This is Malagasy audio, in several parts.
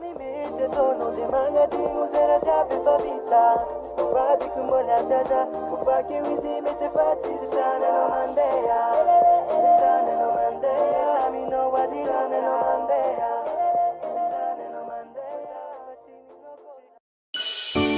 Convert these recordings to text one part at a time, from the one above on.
mi mente torno di mangatinho zera già per fa vita. Vadi come la dada, fa che usi mette fatti strane no mandea. Strane no mandea, mi no wadi strane no mandea. Strane no mandea, facini no cosa.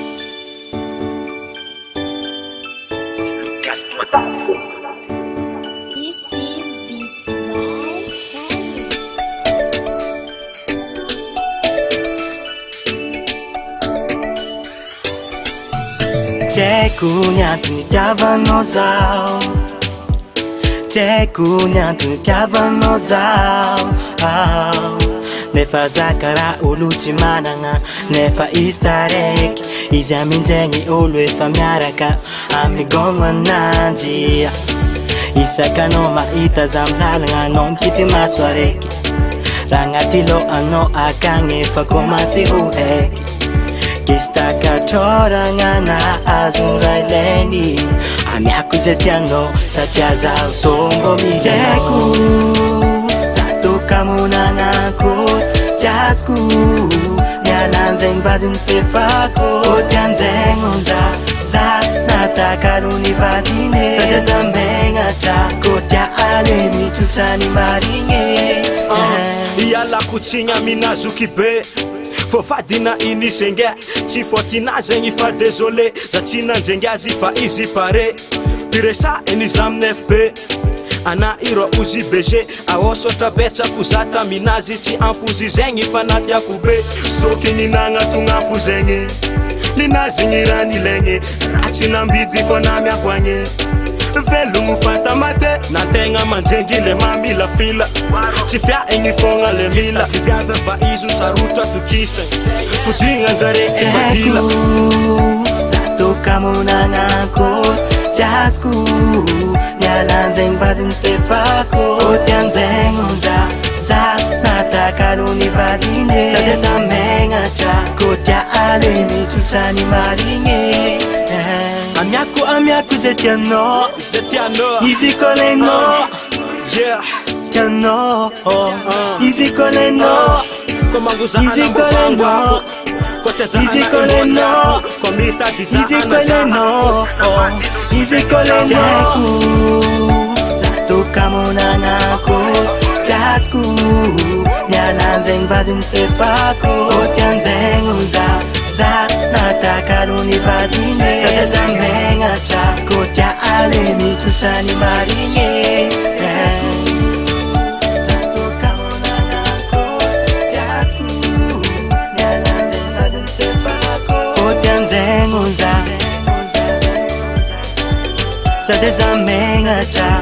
Cekunya tu tiavano zao, cekunya tu tiavano zao. Nefa zakara uluchi mananga, nefa istarek. Izi aminjengi ulu efa miaraka, amigongo nanji. Isaka no maita zamlalanga non kiti maswareki. Rangatilo ano akange fa komasi ueki. Kista katora ngana azungaileni Amiaku zetiano sachaza utombo mijeku Zato kamuna nako jasku Nyalanzeng badun fefako Otianzeng unza Zat natakaruni vadine Sada zambenga cha Kotia alemi chuchani maringe Yala kuchinya minazuki be Fofadina inisenge Tifotina zengi fa désolé Zatina njengazi fa izi pare Piresa enizam nefbe Ana iro uzi beje Awoso tabecha kuzata minazi Ti ampuzi zengi fanati ya kube Soki ninanga tungafu zengi Nina zingira nilenge Rachi nambidi fonami ya kwanye Velu mufata mate Nantenga manjengi le mami la fila Tifia engi fonga le mila Sakivyave va izu saruta tukise Fudinga nzareke madila Zato kamuna nako jasku Nyalanzeng badun fefako Otianzeng unza Zat natakaruni vadine Sade zamenga cha Kotia alemi chuchani maringe Amiaku zetiano Easy koleno Yeah Tiano Easy koleno Komanguza Easy koleno Easy koleno Komita disa Easy koleno Easy koleno Zato kamuna nako jasku Nyalanzeng badun fefako Otianzeng unza Zat natakaruni vadine Sada zambenga cha Kotia alemi chuchani maringe Zato kamuna nako jasku Nyalanzeng badun fefako Otianzeng unza Sada zambenga cha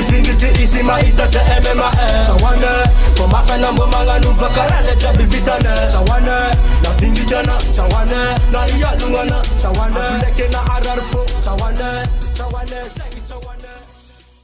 Finger to easy my ita za MMA Chawane Koma fana mbomanga nuva karale chabi vitane Chawane Na fingi jana Chawane Na iya lungana Chawane Abuleke na ararfo Chawane Chawane Sengi chawane